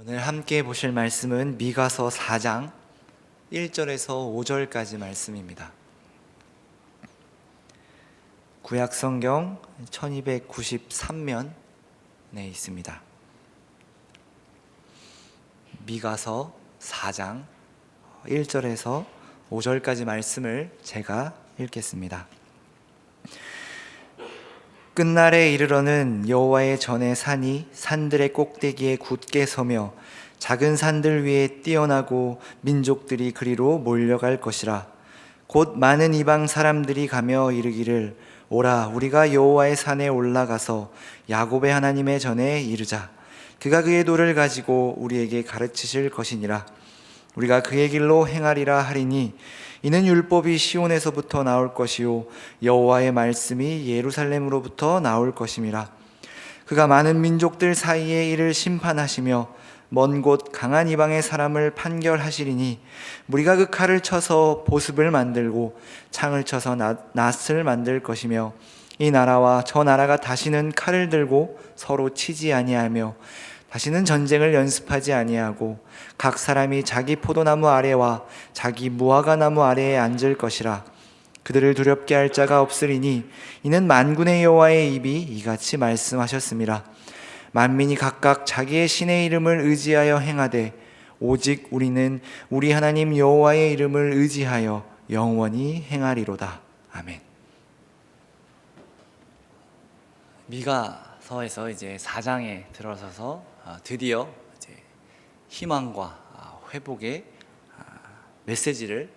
오늘 함께 보실 말씀은 미가서 4장 1절에서 5절까지 말씀입니다. 구약 성경 1293면에 있습니다. 미가서 4장 1절에서 5절까지 말씀을 제가 읽겠습니다. 끝날에 이르러는 여호와의 전에 산이 산들의 꼭대기에 굳게 서며 작은 산들 위에 뛰어나고 민족들이 그리로 몰려갈 것이라. 곧 많은 이방 사람들이 가며 이르기를 오라 우리가 여호와의 산에 올라가서 야곱의 하나님의 전에 이르자. 그가 그의 도를 가지고 우리에게 가르치실 것이니라. 우리가 그의 길로 행하리라 하리니 이는 율법이 시온에서부터 나올 것이요 여호와의 말씀이 예루살렘으로부터 나올 것임이라. 그가 많은 민족들 사이에 이를 심판하시며 먼 곳 강한 이방의 사람을 판결하시리니 우리가 그 칼을 쳐서 보습을 만들고 창을 쳐서 낫을 만들 것이며 이 나라와 저 나라가 다시는 칼을 들고 서로 치지 아니하며 다시는 전쟁을 연습하지 아니하고 각 사람이 자기 포도나무 아래와 자기 무화과 나무 아래에 앉을 것이라. 그들을 두렵게 할 자가 없으리니 이는 만군의 여호와의 입이 이같이 말씀하셨습니다. 만민이 각각 자기의 신의 이름을 의지하여 행하되 오직 우리는 우리 하나님 여호와의 이름을 의지하여 영원히 행하리로다. 아멘. 미가서에서 이제 4장에 들어서서 드디어 이제 희망과 회복의 메시지를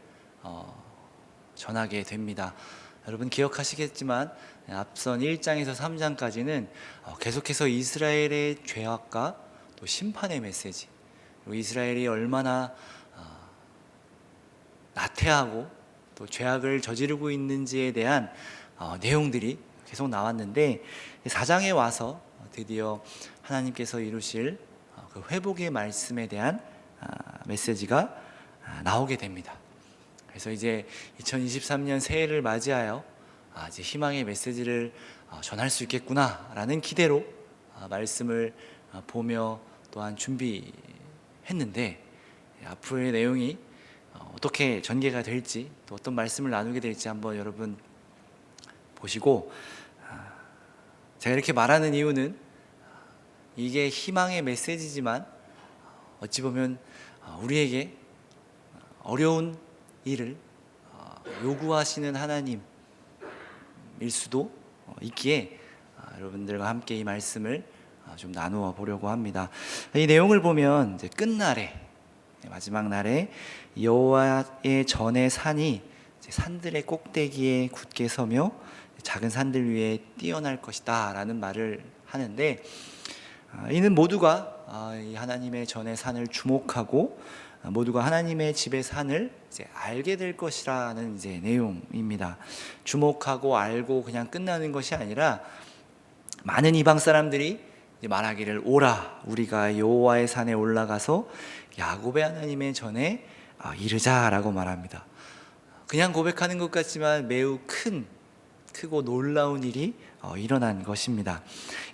전하게 됩니다. 여러분 기억하시겠지만 앞선 1장에서 3장까지는 계속해서 이스라엘의 죄악과 또 심판의 메시지, 그리고 이스라엘이 얼마나 나태하고 또 죄악을 저지르고 있는지에 대한 내용들이 계속 나왔는데 4장에 와서 드디어 하나님께서 이루실 그 회복의 말씀에 대한 메시지가 나오게 됩니다. 그래서 이제 2023년 새해를 맞이하여 이제 희망의 메시지를 전할 수 있겠구나라는 기대로 말씀을 보며 또한 준비했는데 앞으로의 내용이 어떻게 전개가 될지 또 어떤 말씀을 나누게 될지 한번 여러분 보시고, 제가 이렇게 말하는 이유는 이게 희망의 메시지지만 어찌 보면 우리에게 어려운 일을 요구하시는 하나님일 수도 있기에 여러분들과 함께 이 말씀을 좀 나누어 보려고 합니다. 이 내용을 보면 이제 끝날에, 마지막 날에 여호와의 전에 산이 산들의 꼭대기에 굳게 서며 작은 산들 위에 뛰어날 것이다 라는 말을 하는데, 이는 모두가 이 하나님의 전의 산을 주목하고 모두가 하나님의 집의 산을 이제 알게 될 것이라는 이제 내용입니다. 주목하고 알고 그냥 끝나는 것이 아니라 많은 이방 사람들이 이제 말하기를 오라 우리가 여호와의 산에 올라가서 야곱의 하나님의 전에 이르자라고 말합니다. 그냥 고백하는 것 같지만 매우 크고 놀라운 일이 일어난 것입니다.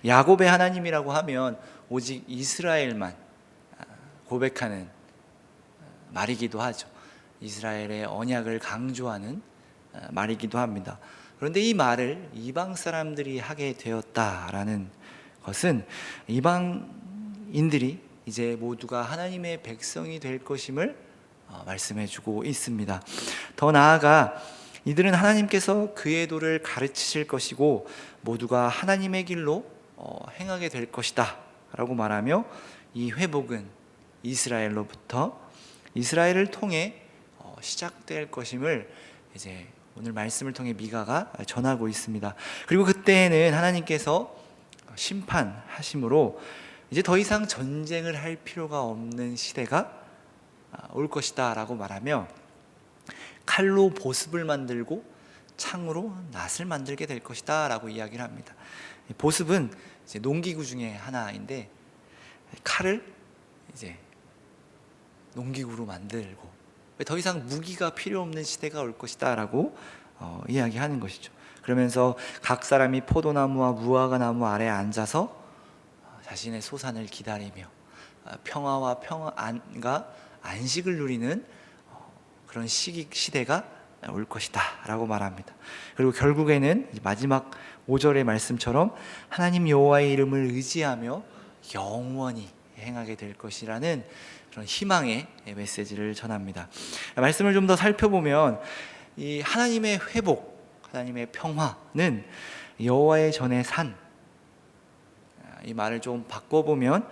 야곱의 하나님이라고 하면 오직 이스라엘만 고백하는 말이기도 하죠. 이스라엘의 언약을 강조하는 말이기도 합니다. 그런데 이 말을 이방 사람들이 하게 되었다라는 것은 이방인들이 이제 모두가 하나님의 백성이 될 것임을 말씀해주고 있습니다. 더 나아가 이들은 하나님께서 그의 도를 가르치실 것이고 모두가 하나님의 길로 행하게 될 것이다 라고 말하며 이 회복은 이스라엘로부터 이스라엘을 통해 시작될 것임을 이제 오늘 말씀을 통해 미가가 전하고 있습니다. 그리고 그때에는 하나님께서 심판하심으로 이제 더 이상 전쟁을 할 필요가 없는 시대가 올 것이다 라고 말하며 칼로 보습을 만들고 창으로 낫을 만들게 될 것이다 라고 이야기를 합니다. 보습은 이제 농기구 중에 하나인데 칼을 이제 농기구로 만들고 더 이상 무기가 필요 없는 시대가 올 것이다 라고 이야기하는 것이죠. 그러면서 각 사람이 포도나무와 무화과 나무 아래에 앉아서 자신의 소산을 기다리며 평화와 평안과 안식을 누리는 그런 시대가 올 것이다 라고 말합니다. 그리고 결국에는 마지막 5절의 말씀처럼 하나님 여호와의 이름을 의지하며 영원히 행하게 될 것이라는 그런 희망의 메시지를 전합니다. 말씀을 좀 더 살펴보면 이 하나님의 회복, 하나님의 평화는 여호와의 전에 산, 이 말을 좀 바꿔보면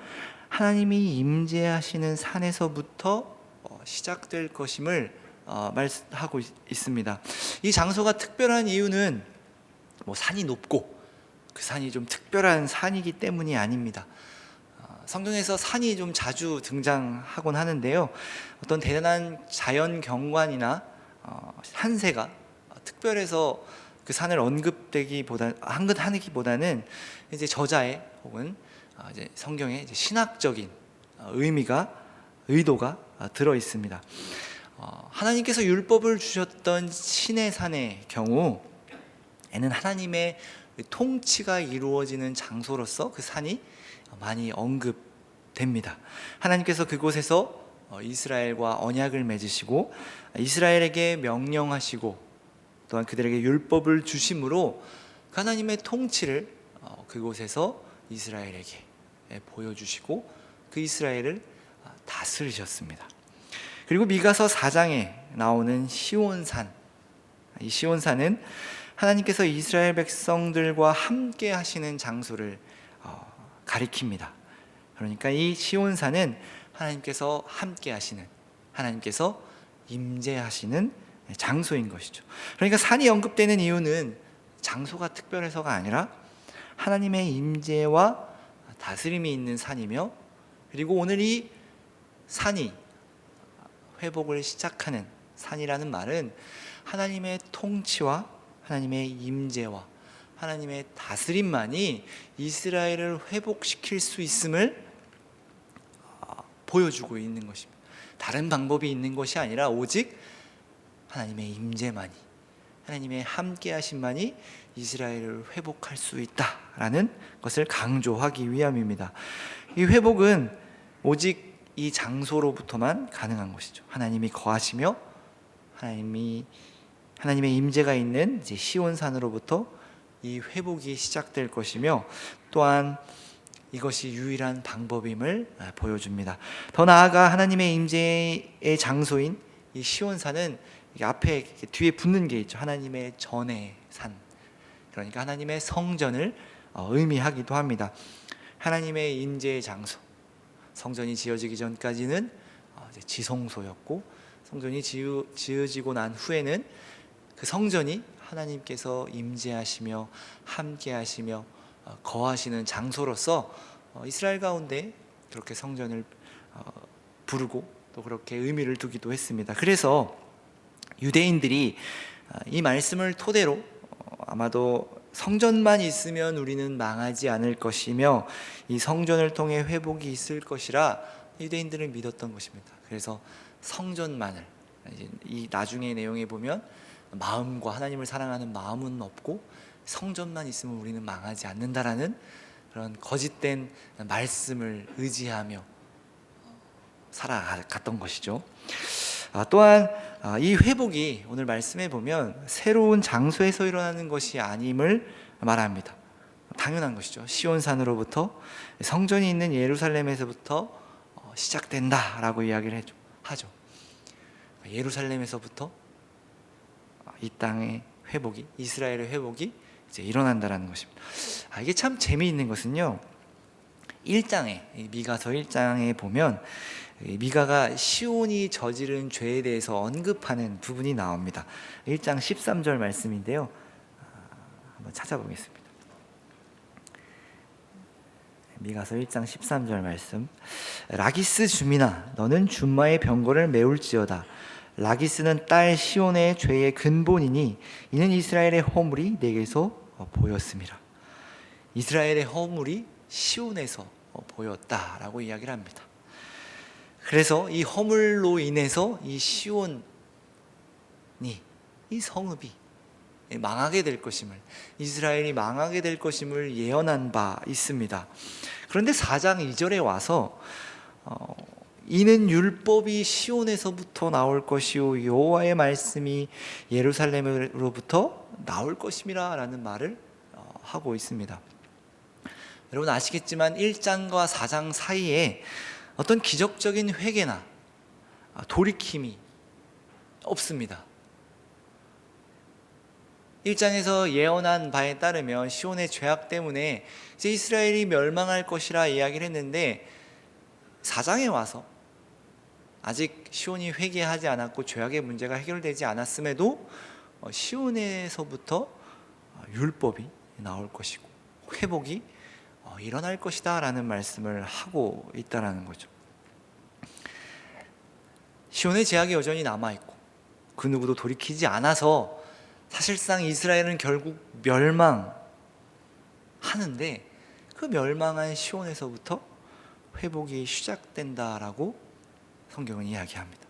하나님이 임재하시는 산에서부터 시작될 것임을 말하고 있습니다. 이 장소가 특별한 이유는 산이 높고 그 산이 좀 특별한 산이기 때문이 아닙니다. 성경에서 산이 좀 자주 등장하곤 하는데요, 어떤 대단한 자연 경관이나 산세가 특별해서 그 산을 언급하기보다는 이제 저자의 혹은 이제 성경의 이제 신학적인 의도가 들어 있습니다. 하나님께서 율법을 주셨던 시내 산의 경우에는 하나님의 통치가 이루어지는 장소로서 그 산이 많이 언급됩니다. 하나님께서 그곳에서 이스라엘과 언약을 맺으시고 이스라엘에게 명령하시고 또한 그들에게 율법을 주심으로 하나님의 통치를 그곳에서 이스라엘에게 보여주시고 그 이스라엘을 다스리셨습니다. 그리고 미가서 4장에 나오는 시온산, 이 시온산은 하나님께서 이스라엘 백성들과 함께 하시는 장소를 가리킵니다. 그러니까 이 시온산은 하나님께서 함께 하시는, 하나님께서 임재하시는 장소인 것이죠. 그러니까 산이 언급되는 이유는 장소가 특별해서가 아니라 하나님의 임재와 다스림이 있는 산이며, 그리고 오늘 이 산이 회복을 시작하는 산이라는 말은 하나님의 통치와 하나님의 임재와 하나님의 다스림만이 이스라엘을 회복시킬 수 있음을 보여주고 있는 것입니다. 다른 방법이 있는 것이 아니라 오직 하나님의 임재만이, 하나님의 함께하심만이 이스라엘을 회복할 수 있다라는 것을 강조하기 위함입니다. 이 회복은 오직 이 장소로부터만 가능한 것이죠. 하나님이 거하시며 하나님의 임재가 있는 이제 시온산으로부터 이 회복이 시작될 것이며, 또한 이것이 유일한 방법임을 보여줍니다. 더 나아가 하나님의 임재의 장소인 이 시온산은 앞에 뒤에 붙는 게 있죠. 하나님의 전의 산, 그러니까 하나님의 성전을 의미하기도 합니다. 하나님의 임재의 장소, 성전이 지어지기 전까지는 지성소였고, 성전이 지어지고 난 후에는 그 성전이 하나님께서 임재하시며 함께하시며 거하시는 장소로서 이스라엘 가운데 그렇게 성전을 부르고 또 그렇게 의미를 두기도 했습니다. 그래서 유대인들이 이 말씀을 토대로 아마도 성전만 있으면 우리는 망하지 않을 것이며 이 성전을 통해 회복이 있을 것이라 유대인들은 믿었던 것입니다. 그래서 성전만을, 이 나중의 내용에 보면 마음과 하나님을 사랑하는 마음은 없고 성전만 있으면 우리는 망하지 않는다라는 그런 거짓된 말씀을 의지하며 살아갔던 것이죠. 또한 이 회복이 오늘 말씀에 보면 새로운 장소에서 일어나는 것이 아님을 말합니다. 당연한 것이죠. 시온산으로부터, 성전이 있는 예루살렘에서부터 시작된다라고 이야기를 하죠. 예루살렘에서부터 이 땅의 회복이, 이스라엘의 회복이 이제 일어난다라는 것입니다. 이게 참 재미있는 것은요, 1장에, 미가서 1장에 보면 미가가 시온이 저지른 죄에 대해서 언급하는 부분이 나옵니다. 1장 13절 말씀인데요, 한번 찾아보겠습니다. 미가서 1장 13절 말씀. 라기스 주민아, 너는 준마의 병거를 메울지어다. 라기스는 딸 시온의 죄의 근본이니 이는 이스라엘의 허물이 내게서 보였습니다. 이스라엘의 허물이 시온에서 보였다라고 이야기를 합니다. 그래서 이 허물로 인해서 이 시온이, 이 성읍이 망하게 될 것임을, 이스라엘이 망하게 될 것임을 예언한 바 있습니다. 그런데 4장 2절에 와서 이는 율법이 시온에서부터 나올 것이요 여호와의 말씀이 예루살렘으로부터 나올 것임이라 라는 말을 하고 있습니다. 여러분 아시겠지만 1장과 4장 사이에 어떤 기적적인 회개나 돌이킴이 없습니다. 1장에서 예언한 바에 따르면 시온의 죄악 때문에 이제 이스라엘이 멸망할 것이라 이야기를 했는데 4장에 와서 아직 시온이 회개하지 않았고 죄악의 문제가 해결되지 않았음에도 시온에서부터 율법이 나올 것이고 회복이 일어날 것이다 라는 말씀을 하고 있다는 거죠. 시온의 죄악이 여전히 남아있고 그 누구도 돌이키지 않아서 사실상 이스라엘은 결국 멸망하는데 그 멸망한 시온에서부터 회복이 시작된다라고 성경은 이야기합니다.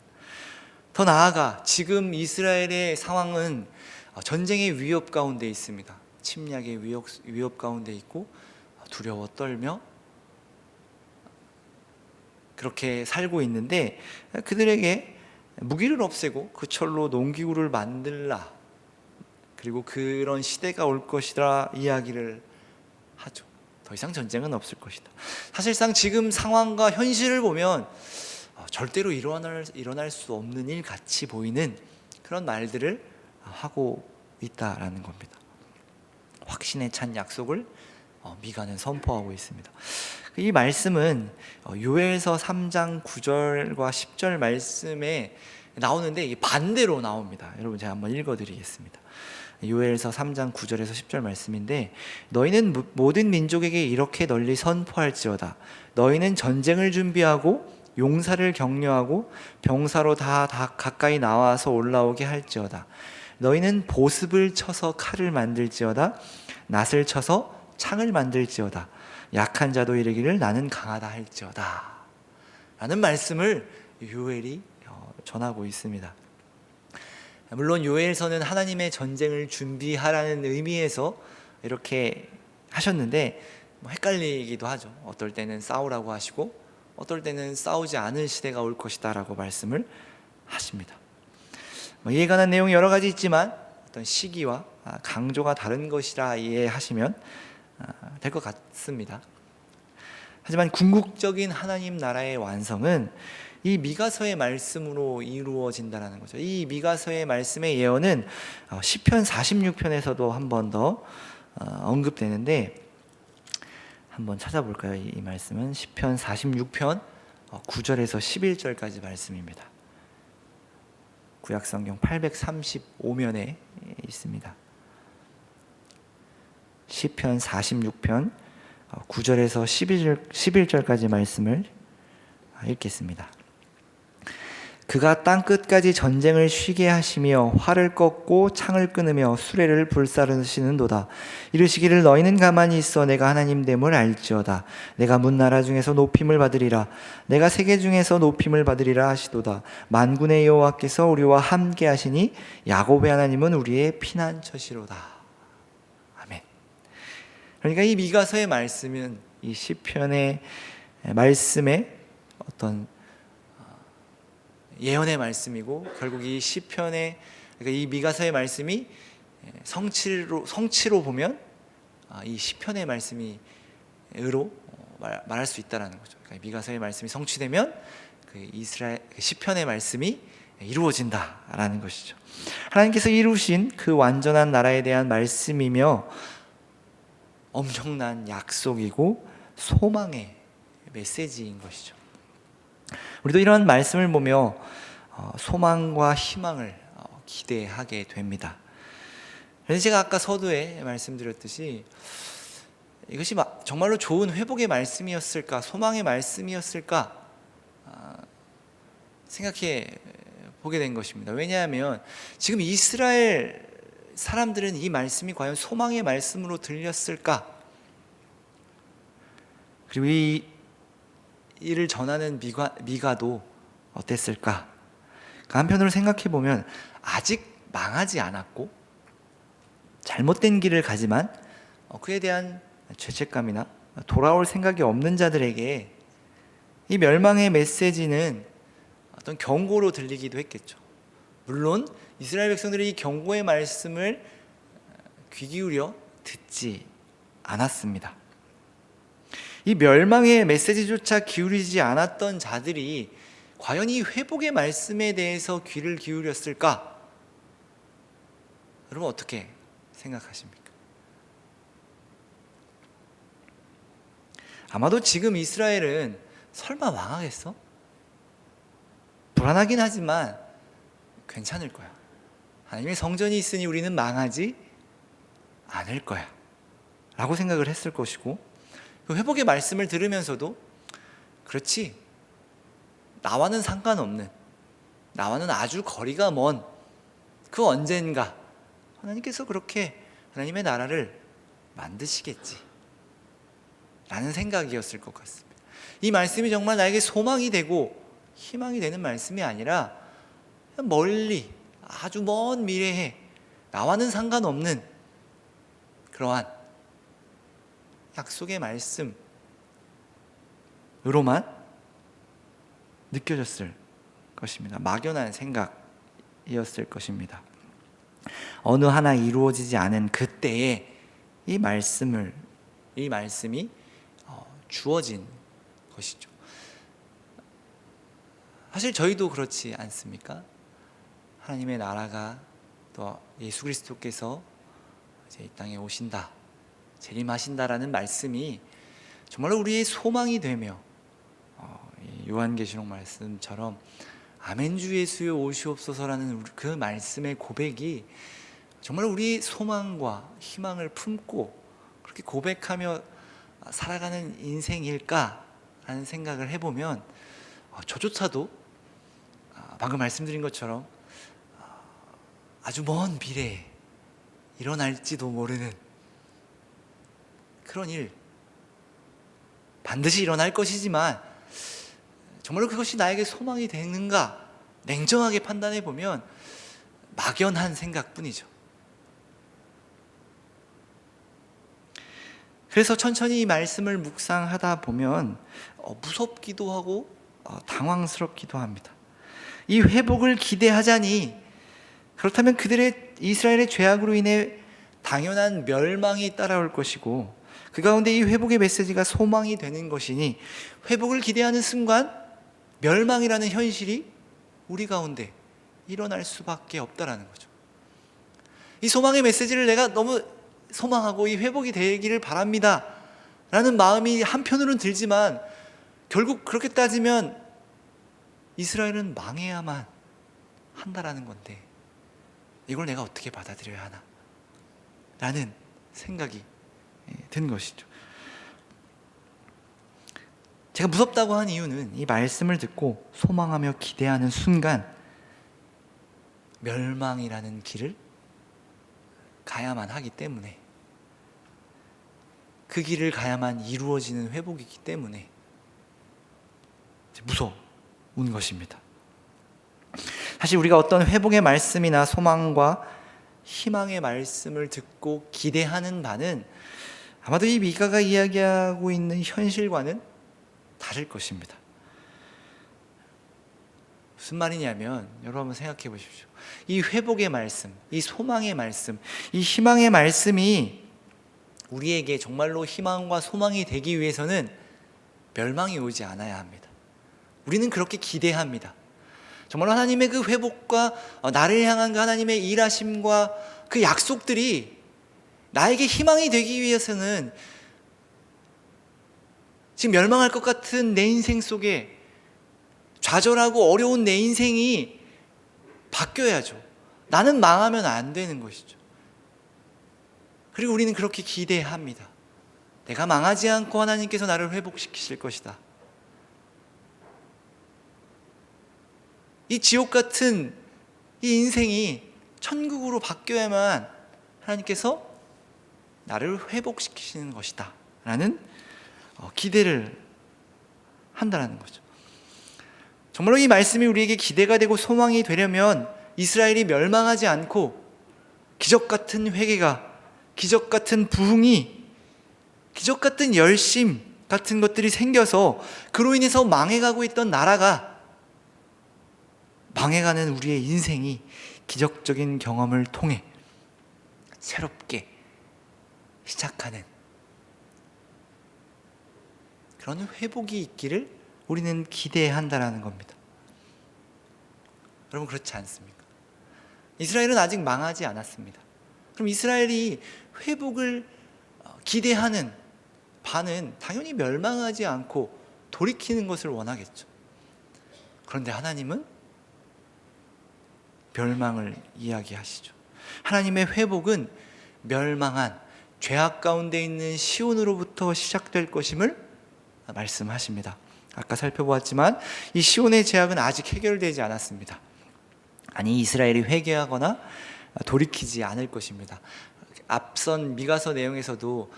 더 나아가 지금 이스라엘의 상황은 전쟁의 위협 가운데 있습니다. 침략의 위협 가운데 있고 두려워 떨며 그렇게 살고 있는데 그들에게 무기를 없애고 그 철로 농기구를 만들라, 그리고 그런 시대가 올 것이라 이야기를 하죠. 더 이상 전쟁은 없을 것이다. 사실상 지금 상황과 현실을 보면 절대로 일어날 수 없는 일 같이 보이는 그런 말들을 하고 있다라는 겁니다. 확신에 찬 약속을 미가는 선포하고 있습니다. 이 말씀은 요엘서 3장 9절과 10절 말씀에 나오는데 반대로 나옵니다. 여러분 제가 한번 읽어드리겠습니다. 요엘서 3장 9절에서 10절 말씀인데, 너희는 모든 민족에게 이렇게 널리 선포할지어다. 너희는 전쟁을 준비하고 용사를 격려하고 병사로 다 가까이 나와서 올라오게 할지어다. 너희는 보습을 쳐서 칼을 만들지어다. 낫을 쳐서 창을 만들지어다. 약한 자도 이르기를 나는 강하다 할지어다 라는 말씀을 요엘이 전하고 있습니다. 물론 요엘서는 하나님의 전쟁을 준비하라는 의미에서 이렇게 하셨는데 헷갈리기도 하죠. 어떨 때는 싸우라고 하시고 어떨 때는 싸우지 않을 시대가 올 것이다 라고 말씀을 하십니다. 이에 관한 내용이 여러 가지 있지만 어떤 시기와 강조가 다른 것이라 이해하시면 될 것 같습니다. 하지만 궁극적인 하나님 나라의 완성은 이 미가서의 말씀으로 이루어진다는 거죠. 이 미가서의 말씀의 예언은 시편 46편에서도 한 번 더 언급되는데, 한번 찾아볼까요? 이 말씀은 시편 46편 9절에서 11절까지 말씀입니다. 구약성경 835면에 있습니다. 시편 46편 9절에서 11절까지 말씀을 읽겠습니다. 그가 땅끝까지 전쟁을 쉬게 하시며 활을 꺾고 창을 끊으며 수레를 불사르시는도다. 이르시기를 너희는 가만히 있어 내가 하나님 됨을 알지어다. 내가 문나라 중에서 높임을 받으리라. 내가 세계 중에서 높임을 받으리라 하시도다. 만군의 여호와께서 우리와 함께 하시니 야곱의 하나님은 우리의 피난처시로다. 아멘. 그러니까 이 미가서의 말씀은 이 시편의 말씀의 어떤 예언의 말씀이고, 결국 이 시편의, 그러니까 이 미가서의 말씀이 성취로 보면 이 시편의 말씀이 으로 말할 수 있다라는 거죠. 그러니까 미가서의 말씀이 성취되면 그 시편의 말씀이 이루어진다라는 것이죠. 하나님께서 이루신 그 완전한 나라에 대한 말씀이며 엄청난 약속이고 소망의 메시지인 것이죠. 우리도 이런 말씀을 보며 소망과 희망을 기대하게 됩니다. 그래서 제가 아까 서두에 말씀드렸듯이 이것이 정말로 좋은 회복의 말씀이었을까, 소망의 말씀이었을까 생각해 보게 된 것입니다. 왜냐하면 지금 이스라엘 사람들은 이 말씀이 과연 소망의 말씀으로 들렸을까? 그리고 이 이를 전하는 미가도 어땠을까? 한편으로 생각해 보면 아직 망하지 않았고 잘못된 길을 가지만 그에 대한 죄책감이나 돌아올 생각이 없는 자들에게 이 멸망의 메시지는 어떤 경고로 들리기도 했겠죠. 물론 이스라엘 백성들이 이 경고의 말씀을 귀 기울여 듣지 않았습니다. 이 멸망의 메시지조차 기울이지 않았던 자들이 과연 이 회복의 말씀에 대해서 귀를 기울였을까? 여러분 어떻게 생각하십니까? 아마도 지금 이스라엘은 설마 망하겠어? 불안하긴 하지만 괜찮을 거야. 하나님의 성전이 있으니 우리는 망하지 않을 거야 라고 생각을 했을 것이고, 그 회복의 말씀을 들으면서도 그렇지, 나와는 상관없는, 나와는 아주 거리가 먼 그 언젠가 하나님께서 그렇게 하나님의 나라를 만드시겠지 라는 생각이었을 것 같습니다. 이 말씀이 정말 나에게 소망이 되고 희망이 되는 말씀이 아니라 멀리 아주 먼 미래에 나와는 상관없는 그러한 약속의 말씀으로만 느껴졌을 것입니다. 막연한 생각이었을 것입니다. 어느 하나 이루어지지 않은 그때에 이 말씀이 주어진 것이죠. 사실 저희도 그렇지 않습니까? 하나님의 나라가 또 예수 그리스도께서 이제 이 땅에 오신다, 재림하신다라는 말씀이 정말로 우리의 소망이 되며, 요한계시록 말씀처럼 아멘 주 예수여 오시옵소서라는 그 말씀의 고백이 정말 우리의 소망과 희망을 품고 그렇게 고백하며 살아가는 인생일까라는 생각을 해보면 저조차도 방금 말씀드린 것처럼 아주 먼 미래에 일어날지도 모르는 그런 일, 반드시 일어날 것이지만 정말로 그것이 나에게 소망이 되는가 냉정하게 판단해 보면 막연한 생각뿐이죠. 그래서 천천히 이 말씀을 묵상하다 보면 무섭기도 하고 당황스럽기도 합니다. 이 회복을 기대하자니 그렇다면 그들의 이스라엘의 죄악으로 인해 당연한 멸망이 따라올 것이고, 그 가운데 이 회복의 메시지가 소망이 되는 것이니 회복을 기대하는 순간 멸망이라는 현실이 우리 가운데 일어날 수밖에 없다라는 거죠. 이 소망의 메시지를 내가 너무 소망하고 이 회복이 되기를 바랍니다 라는 마음이 한편으로는 들지만, 결국 그렇게 따지면 이스라엘은 망해야만 한다라는 건데 이걸 내가 어떻게 받아들여야 하나 라는 생각이 든 것이죠. 제가 무섭다고 한 이유는 이 말씀을 듣고 소망하며 기대하는 순간 멸망이라는 길을 가야만 하기 때문에, 그 길을 가야만 이루어지는 회복이기 때문에 무서운 것입니다. 사실 우리가 어떤 회복의 말씀이나 소망과 희망의 말씀을 듣고 기대하는 바는 아마도 이 미가가 이야기하고 있는 현실과는 다를 것입니다. 무슨 말이냐면, 여러분 한번 생각해 보십시오. 이 회복의 말씀, 이 소망의 말씀, 이 희망의 말씀이 우리에게 정말로 희망과 소망이 되기 위해서는 멸망이 오지 않아야 합니다. 우리는 그렇게 기대합니다. 정말로 하나님의 그 회복과 나를 향한 그 하나님의 일하심과 그 약속들이 나에게 희망이 되기 위해서는 지금 멸망할 것 같은 내 인생 속에 좌절하고 어려운 내 인생이 바뀌어야죠. 나는 망하면 안 되는 것이죠. 그리고 우리는 그렇게 기대합니다. 내가 망하지 않고 하나님께서 나를 회복시키실 것이다. 이 지옥 같은 이 인생이 천국으로 바뀌어야만 하나님께서 나를 회복시키시는 것이다 라는 기대를 한다는 거죠. 정말로 이 말씀이 우리에게 기대가 되고 소망이 되려면 이스라엘이 멸망하지 않고 기적 같은 회개가, 기적 같은 부흥이, 기적 같은 열심, 같은 것들이 생겨서 그로 인해서 망해가고 있던 나라가, 망해가는 우리의 인생이 기적적인 경험을 통해 새롭게 시작하는 그런 회복이 있기를 우리는 기대한다라는 겁니다. 여러분, 그렇지 않습니까? 이스라엘은 아직 망하지 않았습니다. 그럼 이스라엘이 회복을 기대하는 반은 당연히 멸망하지 않고 돌이키는 것을 원하겠죠. 그런데 하나님은 멸망을 이야기하시죠. 하나님의 회복은 멸망한 죄악 가운데 있는 시온으로부터 시작될 것임을 말씀하십니다. 아까 살펴보았지만 이 시온의 죄악은 아직 해결되지 않았습니다. 아니, 이스라엘이 회개하거나 돌이키지 않을 것입니다. 앞선 미가서 내용에서도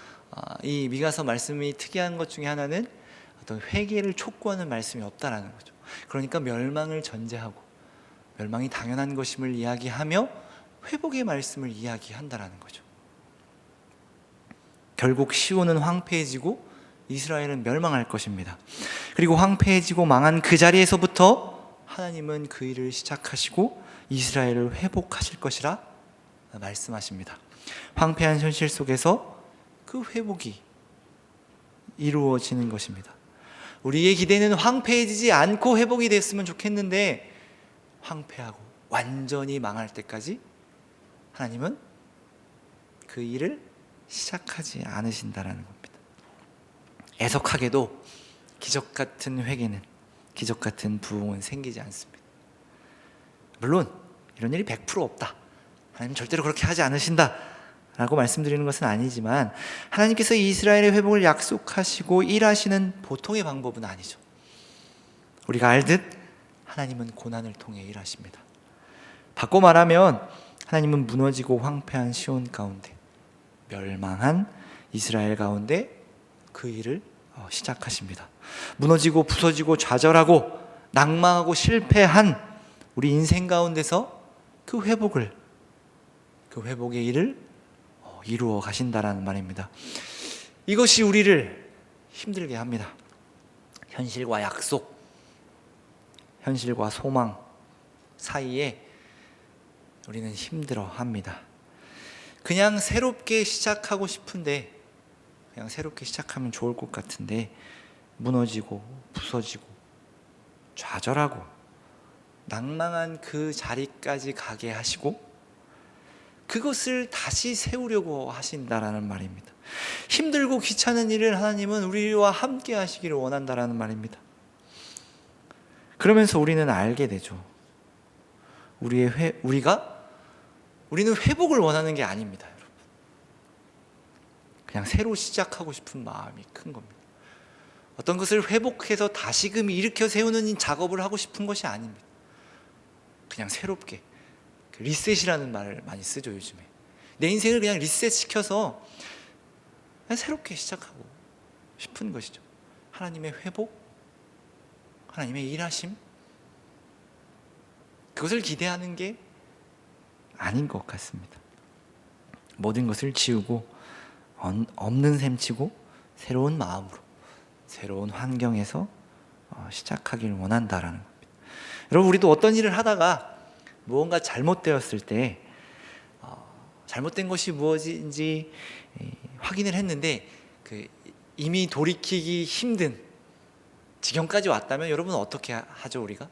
이 미가서 말씀이 특이한 것 중에 하나는 어떤 회개를 촉구하는 말씀이 없다라는 거죠. 그러니까 멸망을 전제하고 멸망이 당연한 것임을 이야기하며 회복의 말씀을 이야기한다라는 거죠. 결국 시온은 황폐해지고 이스라엘은 멸망할 것입니다. 그리고 황폐해지고 망한 그 자리에서부터 하나님은 그 일을 시작하시고 이스라엘을 회복하실 것이라 말씀하십니다. 황폐한 현실 속에서 그 회복이 이루어지는 것입니다. 우리의 기대는 황폐해지지 않고 회복이 됐으면 좋겠는데, 황폐하고 완전히 망할 때까지 하나님은 그 일을 시작하지 않으신다라는 겁니다. 애석하게도 기적 같은 회개는, 기적 같은 부흥은 생기지 않습니다. 물론 이런 일이 100% 없다, 하나님 절대로 그렇게 하지 않으신다 라고 말씀드리는 것은 아니지만, 하나님께서 이스라엘의 회복을 약속하시고 일하시는 보통의 방법은 아니죠. 우리가 알듯 하나님은 고난을 통해 일하십니다. 바꿔 말하면 하나님은 무너지고 황폐한 시온 가운데, 멸망한 이스라엘 가운데 그 일을 시작하십니다. 무너지고 부서지고 좌절하고 낭망하고 실패한 우리 인생 가운데서 그 회복의 일을 이루어 가신다라는 말입니다. 이것이 우리를 힘들게 합니다. 현실과 약속, 현실과 소망 사이에 우리는 힘들어 합니다. 그냥 새롭게 시작하고 싶은데, 그냥 새롭게 시작하면 좋을 것 같은데, 무너지고 부서지고 좌절하고 낭망한 그 자리까지 가게 하시고 그것을 다시 세우려고 하신다라는 말입니다. 힘들고 귀찮은 일을 하나님은 우리와 함께 하시기를 원한다라는 말입니다. 그러면서 우리는 알게 되죠. 우리는 회복을 원하는 게 아닙니다, 여러분. 그냥 새로 시작하고 싶은 마음이 큰 겁니다. 어떤 것을 회복해서 다시금 일으켜 세우는 작업을 하고 싶은 것이 아닙니다. 그냥 새롭게, 리셋이라는 말을 많이 쓰죠, 요즘에. 내 인생을 그냥 리셋시켜서 그냥 새롭게 시작하고 싶은 것이죠. 하나님의 회복, 하나님의 일하심, 그것을 기대하는 게 아닌 것 같습니다. 모든 것을 지우고 없는 셈 치고 새로운 마음으로, 새로운 환경에서 시작하길 원한다라는 겁니다. 여러분, 우리도 어떤 일을 하다가 무언가 잘못되었을 때 잘못된 것이 무엇인지 확인을 했는데 이미 돌이키기 힘든 지경까지 왔다면 여러분 어떻게 하죠? 우리가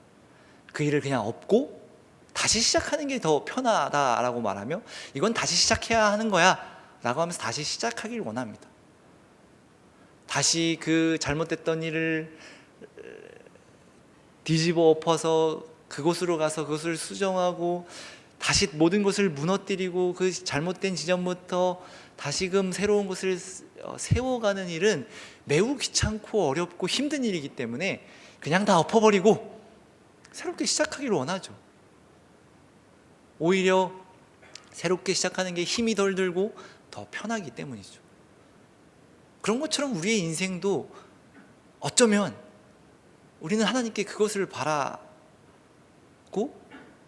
그 일을 그냥 엎고 다시 시작하는 게 더 편하다라고 말하며, 이건 다시 시작해야 하는 거야 라고 하면서 다시 시작하길 원합니다. 다시 그 잘못됐던 일을 뒤집어 엎어서 그곳으로 가서 그것을 수정하고 다시 모든 것을 무너뜨리고 그 잘못된 지점부터 다시금 새로운 것을 세워가는 일은 매우 귀찮고 어렵고 힘든 일이기 때문에 그냥 다 엎어버리고 새롭게 시작하기를 원하죠. 오히려 새롭게 시작하는 게 힘이 덜 들고 더 편하기 때문이죠. 그런 것처럼 우리의 인생도 어쩌면 우리는 하나님께 그것을 바라고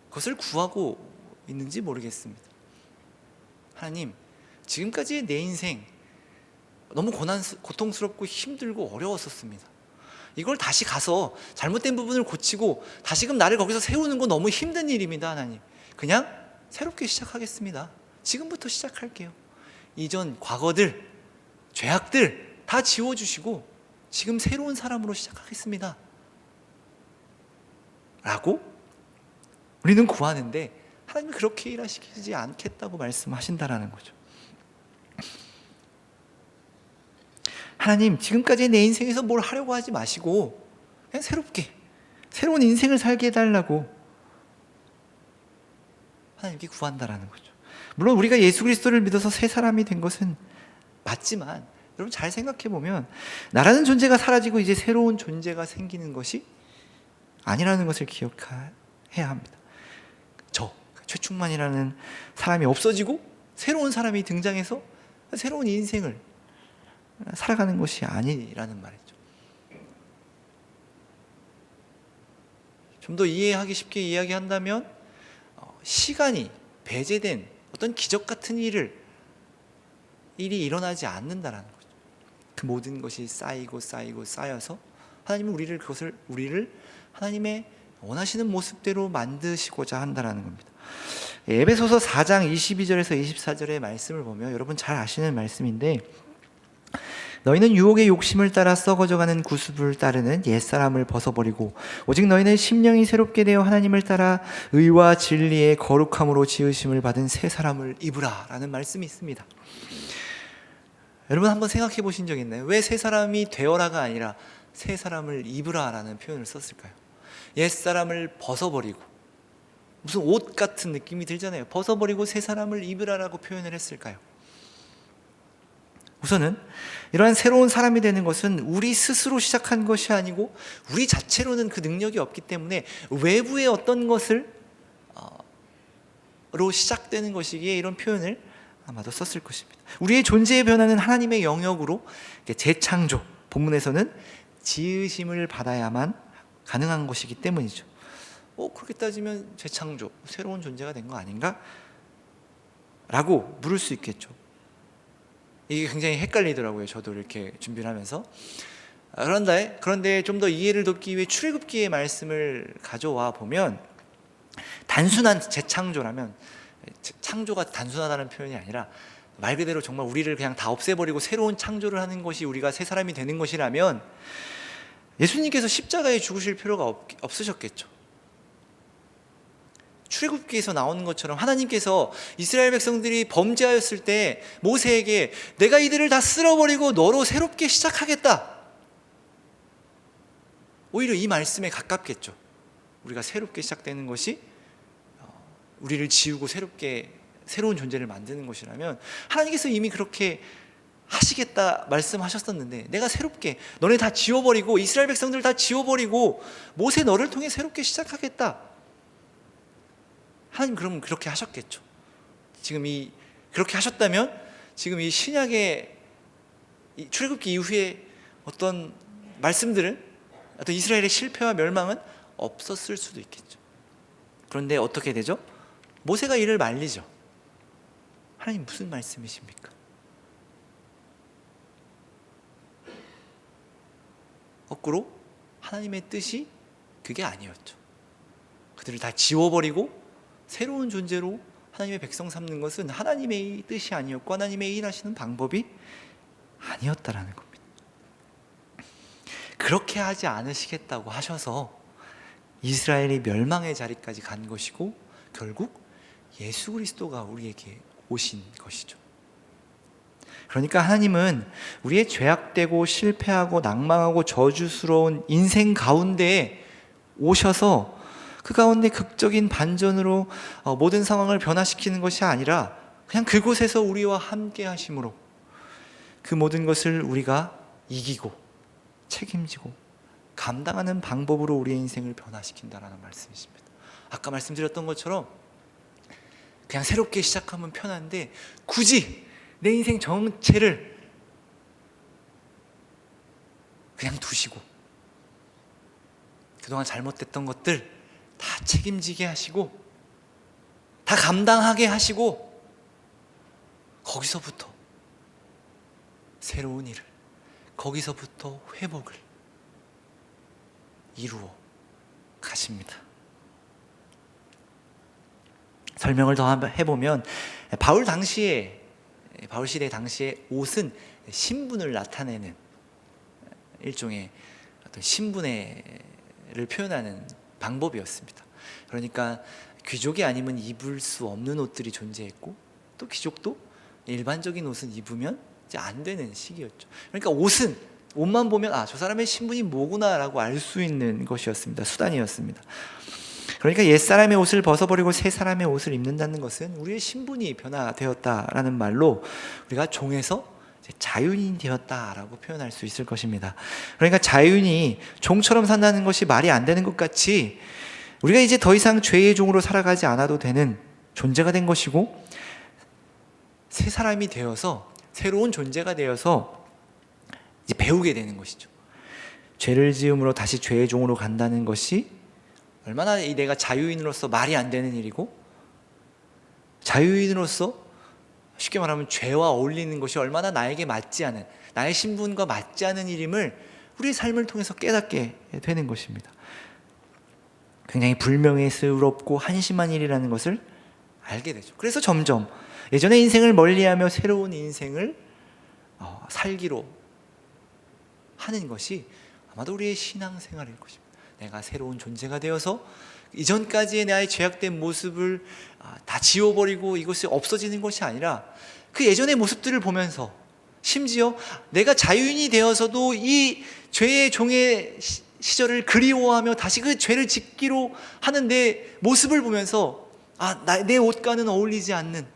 그것을 구하고 있는지 모르겠습니다. 하나님, 지금까지의 내 인생 너무 고통스럽고 힘들고 어려웠었습니다. 이걸 다시 가서 잘못된 부분을 고치고 다시금 나를 거기서 세우는 건 너무 힘든 일입니다. 하나님, 그냥 새롭게 시작하겠습니다. 지금부터 시작할게요. 이전 과거들, 죄악들 다 지워주시고 지금 새로운 사람으로 시작하겠습니다 라고 우리는 구하는데, 하나님은 그렇게 일하시지 않겠다고 말씀하신다라는 거죠. 하나님, 지금까지 내 인생에서 뭘 하려고 하지 마시고 그냥 새롭게 새로운 인생을 살게 해달라고 하나님께 구한다라는 거죠. 물론 우리가 예수 그리스도를 믿어서 새 사람이 된 것은 맞지만, 여러분 잘 생각해 보면 나라는 존재가 사라지고 이제 새로운 존재가 생기는 것이 아니라는 것을 기억해야 합니다. 최충만이라는 사람이 없어지고 새로운 사람이 등장해서 새로운 인생을 살아가는 것이 아니라는 말이죠. 좀 더 이해하기 쉽게 이야기한다면, 시간이 배제된 어떤 기적 같은 일이 일어나지 않는다라는 거죠. 그 모든 것이 쌓여서 하나님은 우리를 하나님의 원하시는 모습대로 만드시고자 한다라는 겁니다. 에베소서 4장 22절에서 24절의 말씀을 보면 여러분 잘 아시는 말씀인데, 너희는 유혹의 욕심을 따라 썩어져가는 구습을 따르는 옛사람을 벗어버리고 오직 너희는 심령이 새롭게 되어 하나님을 따라 의와 진리의 거룩함으로 지으심을 받은 새 사람을 입으라 라는 말씀이 있습니다. 여러분 한번 생각해 보신 적 있나요? 왜 새 사람이 되어라가 아니라 새 사람을 입으라 라는 표현을 썼을까요? 옛사람을 벗어버리고, 무슨 옷 같은 느낌이 들잖아요. 벗어버리고 새 사람을 입으라라고 표현을 했을까요? 우선은 이러한 새로운 사람이 되는 것은 우리 스스로 시작한 것이 아니고 우리 자체로는 그 능력이 없기 때문에 외부의 어떤 것을 로 시작되는 것이기에 이런 표현을 아마도 썼을 것입니다. 우리의 존재의 변화는 하나님의 영역으로 재창조, 본문에서는 지으심을 받아야만 가능한 것이기 때문이죠. 그렇게 따지면 재창조, 새로운 존재가 된 거 아닌가? 라고 물을 수 있겠죠. 이게 굉장히 헷갈리더라고요. 저도 이렇게 준비를 하면서. 그런데 좀 더 이해를 돕기 위해 출애굽기의 말씀을 가져와 보면, 단순한 재창조라면, 창조가 단순하다는 표현이 아니라 말 그대로 정말 우리를 그냥 다 없애버리고 새로운 창조를 하는 것이 우리가 새 사람이 되는 것이라면 예수님께서 십자가에 죽으실 필요가 없으셨겠죠. 출애굽기에서 나오는 것처럼 하나님께서 이스라엘 백성들이 범죄하였을 때 모세에게 내가 이들을 다 쓸어버리고 너로 새롭게 시작하겠다, 오히려 이 말씀에 가깝겠죠. 우리가 새롭게 시작되는 것이 우리를 지우고 새로운 존재를 만드는 것이라면 하나님께서 이미 그렇게 하시겠다 말씀하셨었는데, 내가 새롭게 너네 다 지워버리고 이스라엘 백성들 다 지워버리고 모세 너를 통해 새롭게 시작하겠다, 하나님 그럼 그렇게 하셨겠죠. 그렇게 하셨다면 지금 이 신약의 이 출애굽기 이후에 어떤 말씀들은, 어떤 이스라엘의 실패와 멸망은 없었을 수도 있겠죠. 그런데 어떻게 되죠? 모세가 이를 말리죠. 하나님 무슨 말씀이십니까? 거꾸로 하나님의 뜻이 그게 아니었죠. 그들을 다 지워버리고 새로운 존재로 하나님의 백성 삼는 것은 하나님의 뜻이 아니었고 하나님의 일하시는 방법이 아니었다라는 겁니다. 그렇게 하지 않으시겠다고 하셔서 이스라엘이 멸망의 자리까지 간 것이고 결국 예수 그리스도가 우리에게 오신 것이죠. 그러니까 하나님은 우리의 죄악되고 실패하고 낭망하고 저주스러운 인생 가운데에 오셔서 그 가운데 극적인 반전으로 모든 상황을 변화시키는 것이 아니라 그냥 그곳에서 우리와 함께 하심으로 그 모든 것을 우리가 이기고 책임지고 감당하는 방법으로 우리의 인생을 변화시킨다라는 말씀이십니다. 아까 말씀드렸던 것처럼 그냥 새롭게 시작하면 편한데 굳이 내 인생 전체를 그냥 두시고 그동안 잘못됐던 것들 다 책임지게 하시고 다 감당하게 하시고 거기서부터 새로운 일을, 거기서부터 회복을 이루어 가십니다. 설명을 더 해보면 바울 시대 당시에 옷은 신분을 나타내는 일종의 어떤 신분을 표현하는 방법이었습니다. 그러니까 귀족이 아니면 입을 수 없는 옷들이 존재했고, 또 귀족도 일반적인 옷은 입으면 이제 안 되는 시기였죠. 그러니까 옷만 보면 저 사람의 신분이 뭐구나라고 알 수 있는 것이었습니다. 수단이었습니다. 그러니까 옛사람의 옷을 벗어버리고 새 사람의 옷을 입는다는 것은 우리의 신분이 변화되었다라는 말로 우리가 종에서 자유인이 되었다라고 표현할 수 있을 것입니다. 그러니까 자유인이 종처럼 산다는 것이 말이 안 되는 것 같이 우리가 이제 더 이상 죄의 종으로 살아가지 않아도 되는 존재가 된 것이고, 새 사람이 되어서 새로운 존재가 되어서 이제 배우게 되는 것이죠. 죄를 지음으로 다시 죄의 종으로 간다는 것이 얼마나 내가 자유인으로서 말이 안 되는 일이고, 자유인으로서 쉽게 말하면 죄와 어울리는 것이 얼마나 나에게 맞지 않은, 나의 신분과 맞지 않은 일임을 우리의 삶을 통해서 깨닫게 되는 것입니다. 굉장히 불명예스럽고 한심한 일이라는 것을 알게 되죠. 그래서 점점 예전의 인생을 멀리하며 새로운 인생을 살기로 하는 것이 아마도 우리의 신앙생활일 것입니다. 내가 새로운 존재가 되어서 이전까지의 나의 죄악된 모습을 다 지워버리고 이것이 없어지는 것이 아니라 그 예전의 모습들을 보면서, 심지어 내가 자유인이 되어서도 이 죄의 종의 시절을 그리워하며 다시 그 죄를 짓기로 하는 내 모습을 보면서 내 옷과는 어울리지 않는,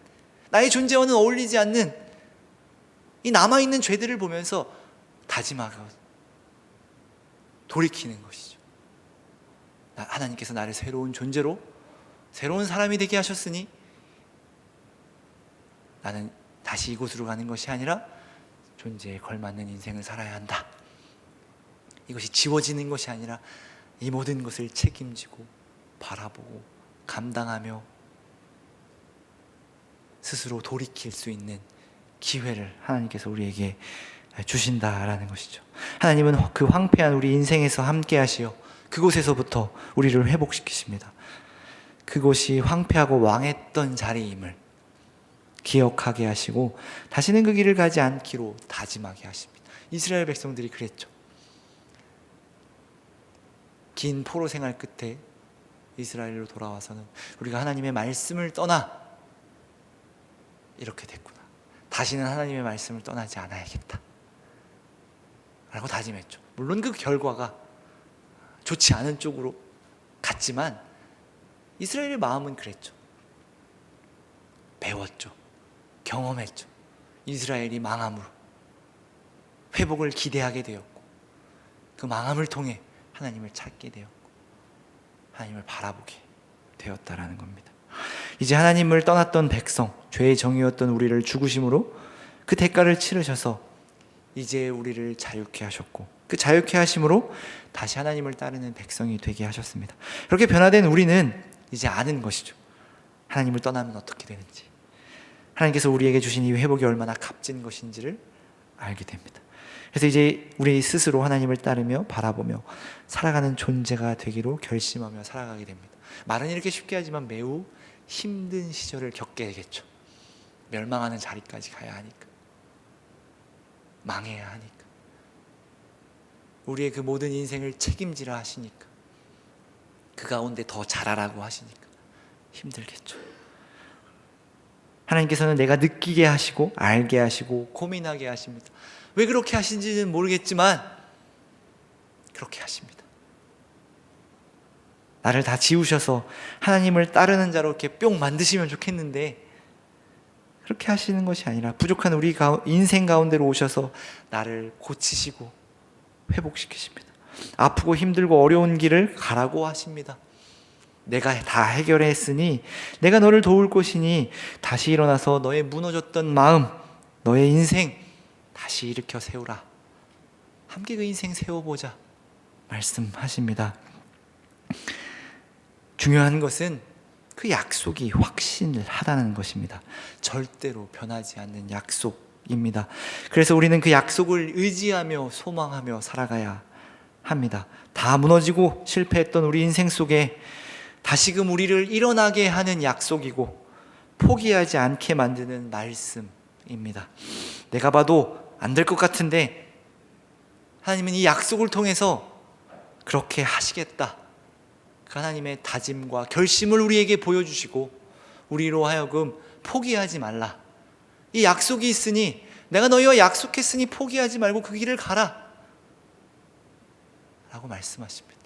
나의 존재와는 어울리지 않는 이 남아있는 죄들을 보면서 다짐하고 돌이키는 것이죠. 하나님께서 나를 새로운 존재로, 새로운 사람이 되게 하셨으니 나는 다시 이곳으로 가는 것이 아니라 존재에 걸맞는 인생을 살아야 한다. 이것이 지워지는 것이 아니라 이 모든 것을 책임지고 바라보고 감당하며 스스로 돌이킬 수 있는 기회를 하나님께서 우리에게 주신다라는 것이죠. 하나님은 그 황폐한 우리 인생에서 함께 하시어 그곳에서부터 우리를 회복시키십니다. 그곳이 황폐하고 왕했던 자리임을 기억하게 하시고 다시는 그 길을 가지 않기로 다짐하게 하십니다. 이스라엘 백성들이 그랬죠. 긴 포로 생활 끝에 이스라엘로 돌아와서는 우리가 하나님의 말씀을 떠나 이렇게 됐구나, 다시는 하나님의 말씀을 떠나지 않아야겠다 라고 다짐했죠. 물론 그 결과가 좋지 않은 쪽으로 갔지만 이스라엘의 마음은 그랬죠. 배웠죠. 경험했죠. 이스라엘이 망함으로 회복을 기대하게 되었고, 그 망함을 통해 하나님을 찾게 되었고 하나님을 바라보게 되었다라는 겁니다. 이제 하나님을 떠났던 백성, 죄의 정이었던 우리를 죽으심으로 그 대가를 치르셔서 이제 우리를 자유케 하셨고, 그 자유케 하심으로 다시 하나님을 따르는 백성이 되게 하셨습니다. 그렇게 변화된 우리는 이제 아는 것이죠. 하나님을 떠나면 어떻게 되는지, 하나님께서 우리에게 주신 이 회복이 얼마나 값진 것인지를 알게 됩니다. 그래서 이제 우리 스스로 하나님을 따르며 바라보며 살아가는 존재가 되기로 결심하며 살아가게 됩니다. 말은 이렇게 쉽게 하지만 매우 힘든 시절을 겪게 되겠죠. 멸망하는 자리까지 가야 하니까, 망해야 하니까, 우리의 그 모든 인생을 책임지라 하시니까, 그 가운데 더 잘하라고 하시니까 힘들겠죠. 하나님께서는 내가 느끼게 하시고 알게 하시고 고민하게 하십니다. 왜 그렇게 하신지는 모르겠지만 그렇게 하십니다. 나를 다 지우셔서 하나님을 따르는 자로 이렇게 뿅 만드시면 좋겠는데 그렇게 하시는 것이 아니라 부족한 우리 인생 가운데로 오셔서 나를 고치시고 회복시키십니다. 아프고 힘들고 어려운 길을 가라고 하십니다. 내가 다 해결했으니 내가 너를 도울 것이니 다시 일어나서 너의 무너졌던 마음, 너의 인생 다시 일으켜 세우라. 함께 그 인생 세워보자 말씀하십니다. 중요한 것은 그 약속이 확신을 하다는 것입니다. 절대로 변하지 않는 약속, 약속입니다. 그래서 우리는 그 약속을 의지하며 소망하며 살아가야 합니다. 다 무너지고 실패했던 우리 인생 속에 다시금 우리를 일어나게 하는 약속이고 포기하지 않게 만드는 말씀입니다. 내가 봐도 안 될 것 같은데 하나님은 이 약속을 통해서 그렇게 하시겠다. 그 하나님의 다짐과 결심을 우리에게 보여주시고 우리로 하여금 포기하지 말라. 이 약속이 있으니 내가 너희와 약속했으니 포기하지 말고 그 길을 가라 라고 말씀하십니다.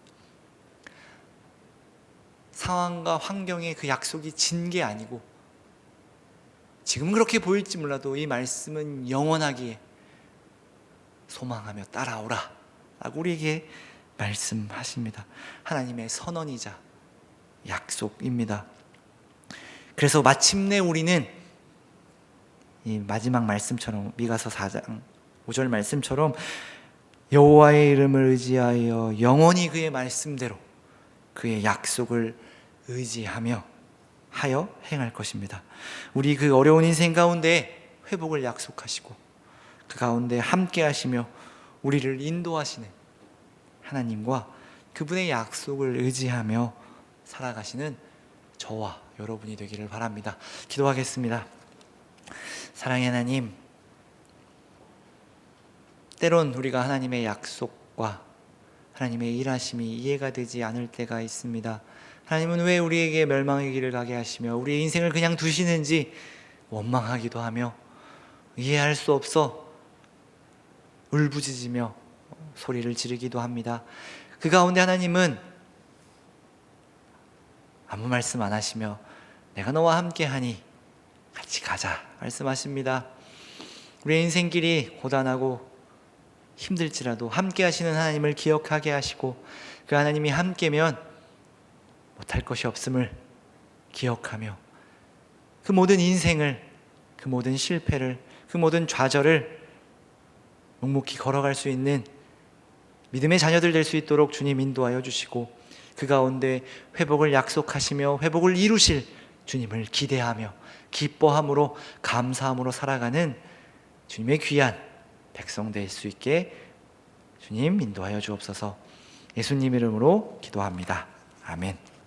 상황과 환경에 그 약속이 진 게 아니고 지금 그렇게 보일지 몰라도 이 말씀은 영원하기에 소망하며 따라오라 라고 우리에게 말씀하십니다. 하나님의 선언이자 약속입니다. 그래서 마침내 우리는 이 마지막 말씀처럼 미가서 4장 5절 말씀처럼 여호와의 이름을 의지하여 영원히 그의 말씀대로 그의 약속을 의지하며 하여 행할 것입니다. 우리 그 어려운 인생 가운데 회복을 약속하시고 그 가운데 함께 하시며 우리를 인도하시는 하나님과 그분의 약속을 의지하며 살아가시는 저와 여러분이 되기를 바랍니다. 기도하겠습니다. 사랑의 하나님, 때론 우리가 하나님의 약속과 하나님의 일하심이 이해가 되지 않을 때가 있습니다. 하나님은 왜 우리에게 멸망의 길을 가게 하시며 우리의 인생을 그냥 두시는지 원망하기도 하며 이해할 수 없어 울부짖으며 소리를 지르기도 합니다. 그 가운데 하나님은 아무 말씀 안 하시며 내가 너와 함께하니 같이 가자 말씀하십니다. 우리의 인생길이 고단하고 힘들지라도 함께 하시는 하나님을 기억하게 하시고 그 하나님이 함께면 못할 것이 없음을 기억하며 그 모든 인생을, 그 모든 실패를, 그 모든 좌절을 묵묵히 걸어갈 수 있는 믿음의 자녀들 될 수 있도록 주님 인도하여 주시고 그 가운데 회복을 약속하시며 회복을 이루실 주님을 기대하며 기뻐함으로 감사함으로 살아가는 주님의 귀한 백성 될 수 있게 주님 인도하여 주옵소서. 예수님 이름으로 기도합니다. 아멘.